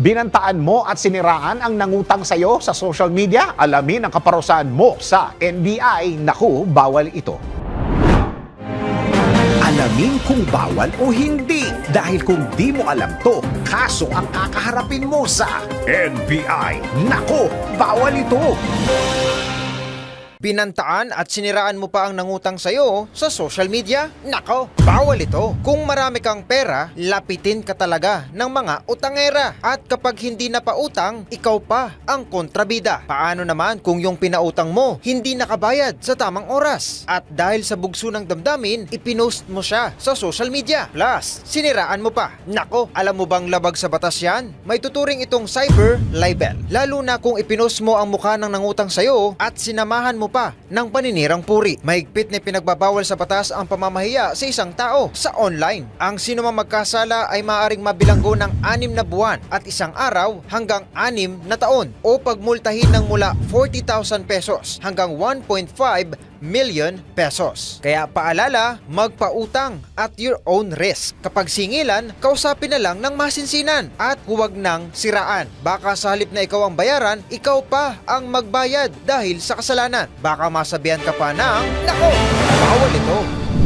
Binantaan mo at siniraan ang nangutang sa'yo sa social media? Alamin ang kaparusahan mo sa NBI. Naku, bawal ito. Alamin kung bawal o hindi. Dahil kung di mo alam to, kaso ang kakaharapin mo sa NBI. Naku, bawal ito. Binantaan at siniraan mo pa ang nangutang sa'yo sa social media? Nako, bawal ito. Kung marami kang pera, lapitin ka talaga ng mga utangera. At kapag hindi na pautang, ikaw pa ang kontrabida. Paano naman kung yung pinautang mo hindi nakabayad sa tamang oras? At dahil sa bugso ng damdamin, ipinost mo siya sa social media. Plus, siniraan mo pa. Nako, alam mo bang labag sa batas yan? May tuturing itong cyber libel. Lalo na kung ipinost mo ang mukha ng nangutang sa'yo at sinamahan mo pa ng paninirang puri. Mahigpit na pinagbabawal sa batas ang pamamahiya sa isang tao sa online. Ang sinumang magkasala ay maaaring mabilanggo ng 6 na buwan at 1 araw hanggang 6 na taon o pagmultahin ng mula 40,000 pesos hanggang 1.5 million pesos. Kaya paalala, magpautang at your own risk. Kapag singilan, kausapin na lang ng masinsinan at huwag nang siraan. Baka sa halip na ikaw ang bayaran, ikaw pa ang magbayad dahil sa kasalanan. Baka masabihan ka pa ng, nako, bawal ito.